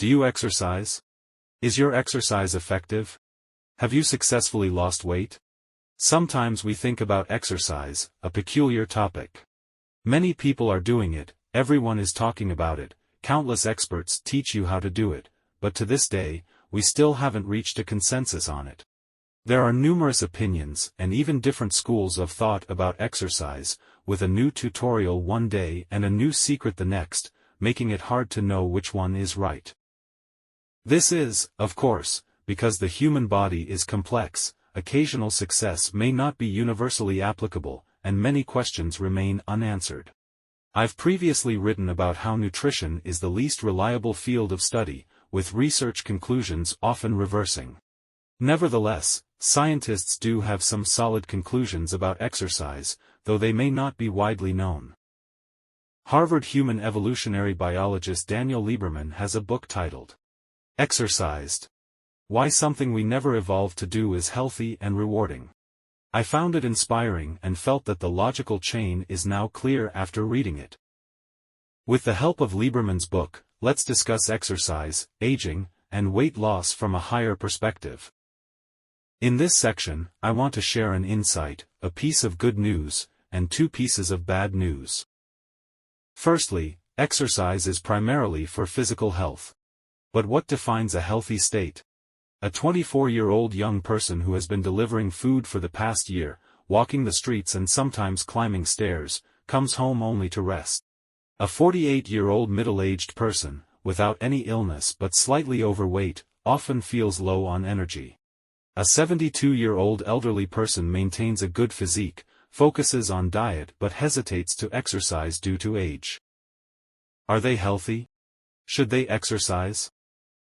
Do you exercise? Is your exercise effective? Have you successfully lost weight? Sometimes we think about exercise, a peculiar topic. Many people are doing it, everyone is talking about it, countless experts teach you how to do it, but to this day, we still haven't reached a consensus on it. There are numerous opinions and even different schools of thought about exercise, with a new tutorial one day and a new secret the next, making it hard to know which one is right. This is, of course, because the human body is complex, occasional success may not be universally applicable, and many questions remain unanswered. I've previously written about how nutrition is the least reliable field of study, with research conclusions often reversing. Nevertheless, scientists do have some solid conclusions about exercise, though they may not be widely known. Harvard human evolutionary biologist Daniel Lieberman has a book titled, Exercised: Why Something We Never Evolved to Do is Healthy and Rewarding. I found it inspiring and felt that the logical chain is now clear after reading it. With the help of Lieberman's book, let's discuss exercise, aging, and weight loss from a higher perspective. In this section, I want to share an insight, a piece of good news, and two pieces of bad news. Firstly, exercise is primarily for physical health. But what defines a healthy state? A 24-year-old young person who has been delivering food for the past year, walking the streets and sometimes climbing stairs, comes home only to rest. A 48-year-old middle-aged person, without any illness but slightly overweight, often feels low on energy. A 72-year-old elderly person maintains a good physique, focuses on diet but hesitates to exercise due to age. Are they healthy? Should they exercise?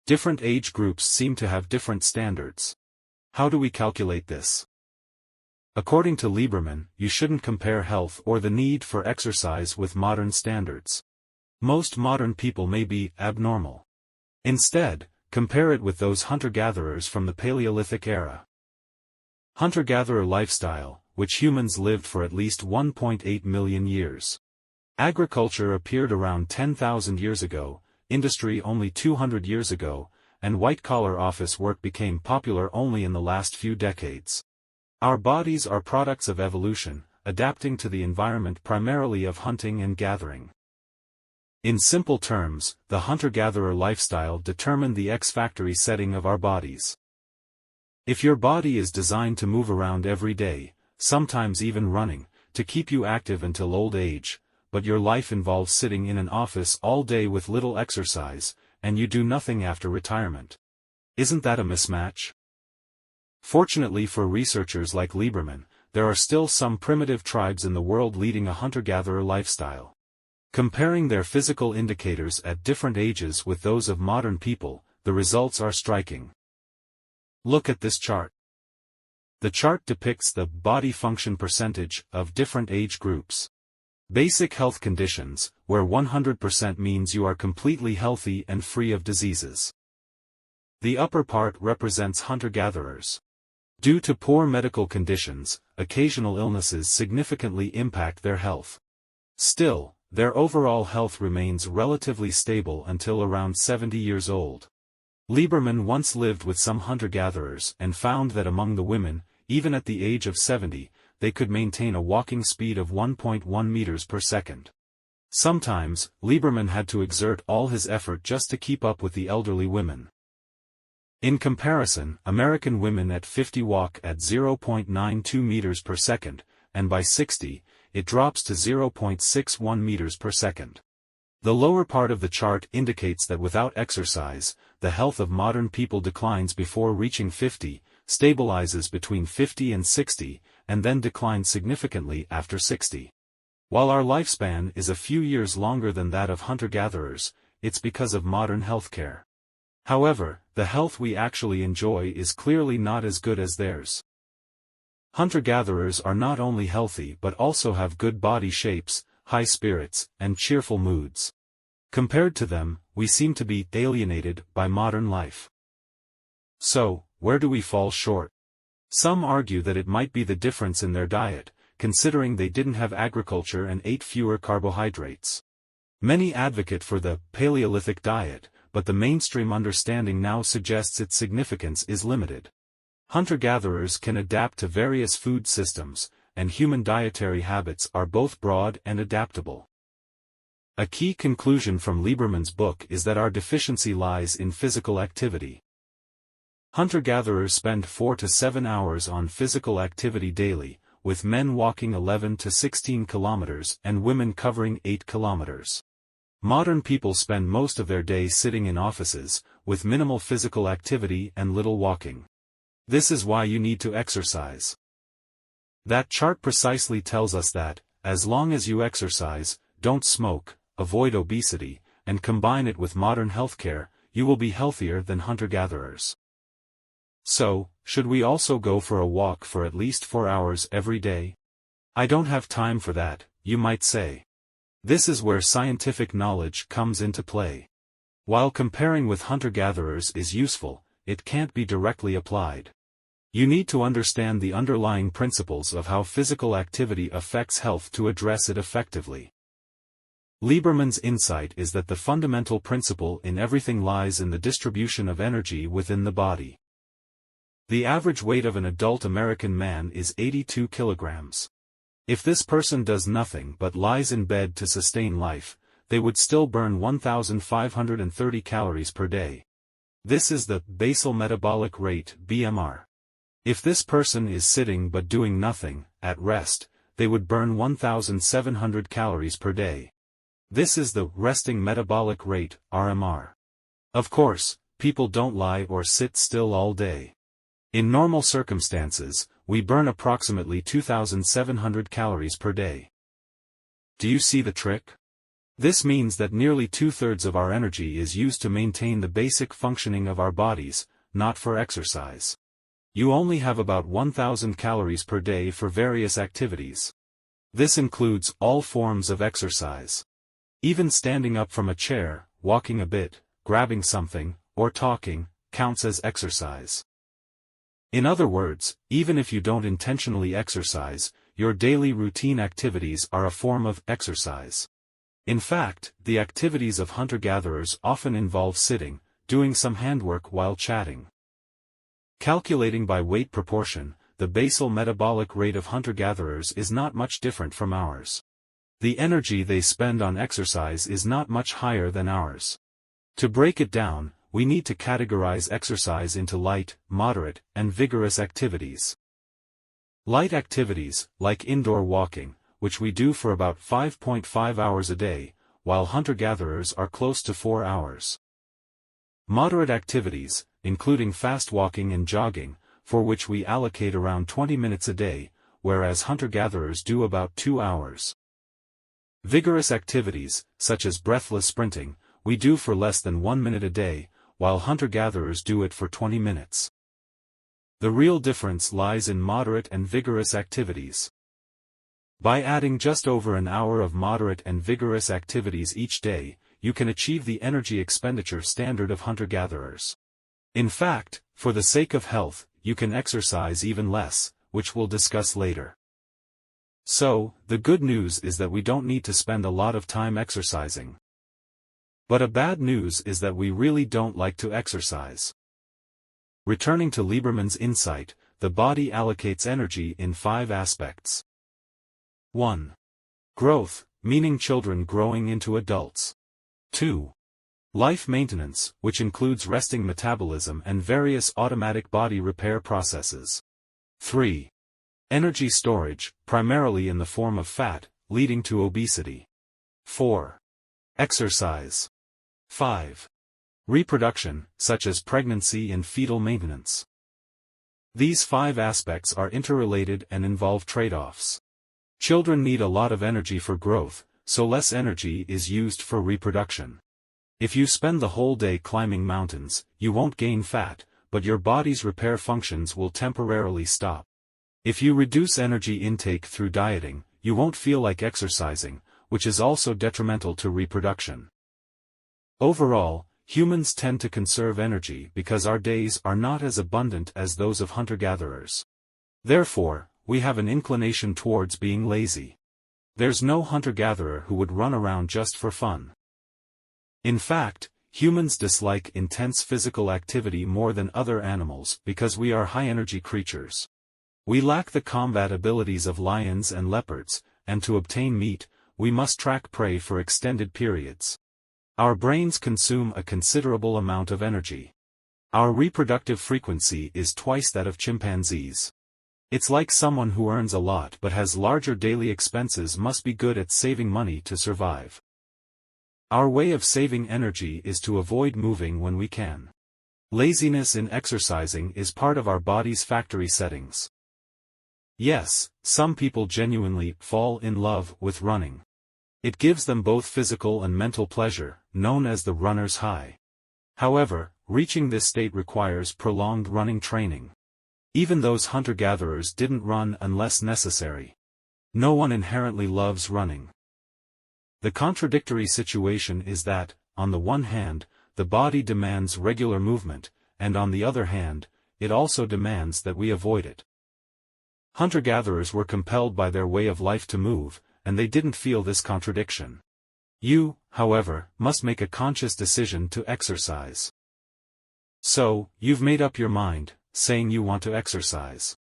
Different age groups seem to have different standards. How do we calculate this? According to Lieberman, you shouldn't compare health or the need for exercise with modern standards. Most modern people may be abnormal. Instead, compare it with those hunter-gatherers from the Paleolithic era. Hunter-gatherer lifestyle, which humans lived for at least 1.8 million years. Agriculture appeared around 10,000 years ago, industry only 200 years ago, and white-collar office work became popular only in the last few decades. Our bodies are products of evolution, adapting to the environment primarily of hunting and gathering. In simple terms, the hunter-gatherer lifestyle determined the X-factory setting of our bodies. If your body is designed to move around every day, sometimes even running, to keep you active until old age, but your life involves sitting in an office all day with little exercise, and you do nothing after retirement. Isn't that a mismatch? Fortunately for researchers like Lieberman, there are still some primitive tribes in the world leading a hunter-gatherer lifestyle. Comparing their physical indicators at different ages with those of modern people, the results are striking. Look at this chart. The chart depicts the body function percentage of different age groups. Basic health conditions, where 100% means you are completely healthy and free of diseases. The upper part represents hunter-gatherers. Due to poor medical conditions, occasional illnesses significantly impact their health. Still, their overall health remains relatively stable until around 70 years old. Lieberman once lived with some hunter-gatherers and found that among the women, even at the age of 70, they could maintain a walking speed of 1.1 meters per second. Sometimes, Lieberman had to exert all his effort just to keep up with the elderly women. In comparison, American women at 50 walk at 0.92 meters per second, and by 60, it drops to 0.61 meters per second. The lower part of the chart indicates that without exercise, the health of modern people declines before reaching 50, stabilizes between 50 and 60, and then declines significantly after 60. While our lifespan is a few years longer than that of hunter-gatherers, it's because of modern healthcare. However, the health we actually enjoy is clearly not as good as theirs. Hunter-gatherers are not only healthy but also have good body shapes, high spirits, and cheerful moods. Compared to them, we seem to be alienated by modern life. So, where do we fall short? Some argue that it might be the difference in their diet, considering they didn't have agriculture and ate fewer carbohydrates. Many advocate for the Paleolithic diet, but the mainstream understanding now suggests its significance is limited. Hunter-gatherers can adapt to various food systems, and human dietary habits are both broad and adaptable. A key conclusion from Lieberman's book is that our deficiency lies in physical activity. Hunter-gatherers spend 4 to 7 hours on physical activity daily, with men walking 11 to 16 kilometers and women covering 8 kilometers. Modern people spend most of their day sitting in offices, with minimal physical activity and little walking. This is why you need to exercise. That chart precisely tells us that, as long as you exercise, don't smoke, avoid obesity, and combine it with modern healthcare, you will be healthier than hunter-gatherers. So, should we also go for a walk for at least 4 hours every day? I don't have time for that, you might say. This is where scientific knowledge comes into play. While comparing with hunter-gatherers is useful, it can't be directly applied. You need to understand the underlying principles of how physical activity affects health to address it effectively. Lieberman's insight is that the fundamental principle in everything lies in the distribution of energy within the body. The average weight of an adult American man is 82 kilograms. If this person does nothing but lies in bed to sustain life, they would still burn 1,530 calories per day. This is the basal metabolic rate (BMR). If this person is sitting but doing nothing, at rest, they would burn 1,700 calories per day. This is the resting metabolic rate (RMR). Of course, people don't lie or sit still all day. In normal circumstances, we burn approximately 2,700 calories per day. Do you see the trick? This means that nearly 2/3 of our energy is used to maintain the basic functioning of our bodies, not for exercise. You only have about 1,000 calories per day for various activities. This includes all forms of exercise. Even standing up from a chair, walking a bit, grabbing something, or talking, counts as exercise. In other words, even if you don't intentionally exercise, your daily routine activities are a form of exercise. In fact, the activities of hunter-gatherers often involve sitting, doing some handwork while chatting. Calculating by weight proportion, the basal metabolic rate of hunter-gatherers is not much different from ours. The energy they spend on exercise is not much higher than ours. To break it down, we need to categorize exercise into light, moderate, and vigorous activities. Light activities, like indoor walking, which we do for about 5.5 hours a day, while hunter-gatherers are close to 4 hours. Moderate activities, including fast walking and jogging, for which we allocate around 20 minutes a day, whereas hunter-gatherers do about 2 hours. Vigorous activities, such as breathless sprinting, we do for less than 1 minute a day, while hunter-gatherers do it for 20 minutes. The real difference lies in moderate and vigorous activities. By adding just over an hour of moderate and vigorous activities each day, you can achieve the energy expenditure standard of hunter-gatherers. In fact, for the sake of health, you can exercise even less, which we'll discuss later. So, the good news is that we don't need to spend a lot of time exercising. But a bad news is that we really don't like to exercise. Returning to Lieberman's insight, the body allocates energy in 5 aspects. 1. Growth, meaning children growing into adults. 2. Life maintenance, which includes resting metabolism and various automatic body repair processes. 3. Energy storage, primarily in the form of fat, leading to obesity. 4. Exercise. 5. Reproduction, such as pregnancy and fetal maintenance. These 5 aspects are interrelated and involve trade-offs. Children need a lot of energy for growth, so less energy is used for reproduction. If you spend the whole day climbing mountains, you won't gain fat, but your body's repair functions will temporarily stop. If you reduce energy intake through dieting, you won't feel like exercising, which is also detrimental to reproduction. Overall, humans tend to conserve energy because our days are not as abundant as those of hunter-gatherers. Therefore, we have an inclination towards being lazy. There's no hunter-gatherer who would run around just for fun. In fact, Humans dislike intense physical activity more than other animals because we are high-energy creatures. We lack the combat abilities of lions and leopards, and to obtain meat, we must track prey for extended periods. Our brains consume a considerable amount of energy. Our reproductive frequency is twice that of chimpanzees. It's like someone who earns a lot but has larger daily expenses must be good at saving money to survive. Our way of saving energy is to avoid moving when we can. Laziness in exercising is part of our body's factory settings. Yes, some people genuinely fall in love with running. It gives them both physical and mental pleasure, known as the runner's high. However, reaching this state requires prolonged running training. Even those hunter-gatherers didn't run unless necessary. No one inherently loves running. The contradictory situation is that, on the one hand, the body demands regular movement, and on the other hand, it also demands that we avoid it. Hunter-gatherers were compelled by their way of life to move, and they didn't feel this contradiction. You, however, must make a conscious decision to exercise. So, you've made up your mind, saying you want to exercise.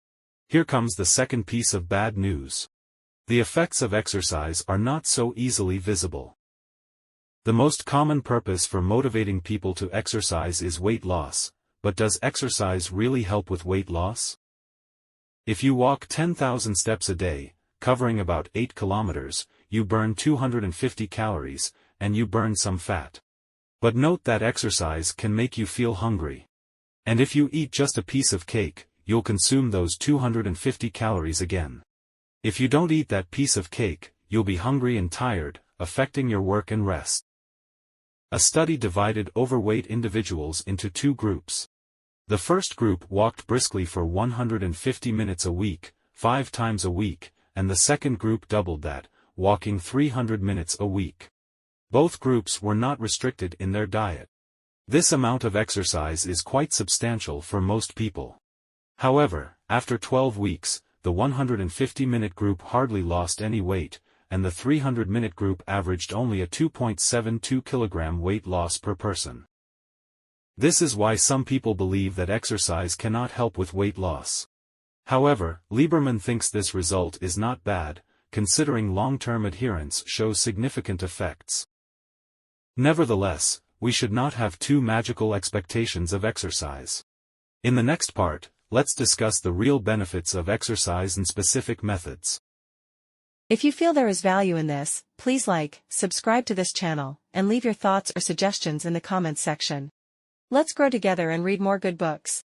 Here comes the second piece of bad news. The effects of exercise are not so easily visible. The most common purpose for motivating people to exercise is weight loss, but does exercise really help with weight loss? If you walk 10,000 steps a day, covering about 8 kilometers, you burn 250 calories, and you burn some fat. But note that exercise can make you feel hungry. And if you eat just a piece of cake, you'll consume those 250 calories again. If you don't eat that piece of cake, you'll be hungry and tired, affecting your work and rest. A study divided overweight individuals into two groups. The first group walked briskly for 150 minutes a week, 5 times a week, and the second group doubled that, walking 300 minutes a week. Both groups were not restricted in their diet. This amount of exercise is quite substantial for most people. However, after 12 weeks, the 150-minute group hardly lost any weight, and the 300-minute group averaged only a 2.72 kilogram weight loss per person. This is why some people believe that exercise cannot help with weight loss. However, Lieberman thinks this result is not bad, considering long-term adherence shows significant effects. Nevertheless, we should not have too magical expectations of exercise. In the next part, let's discuss the real benefits of exercise and specific methods. If you feel there is value in this, please like, subscribe to this channel, and leave your thoughts or suggestions in the comments section. Let's grow together and read more good books.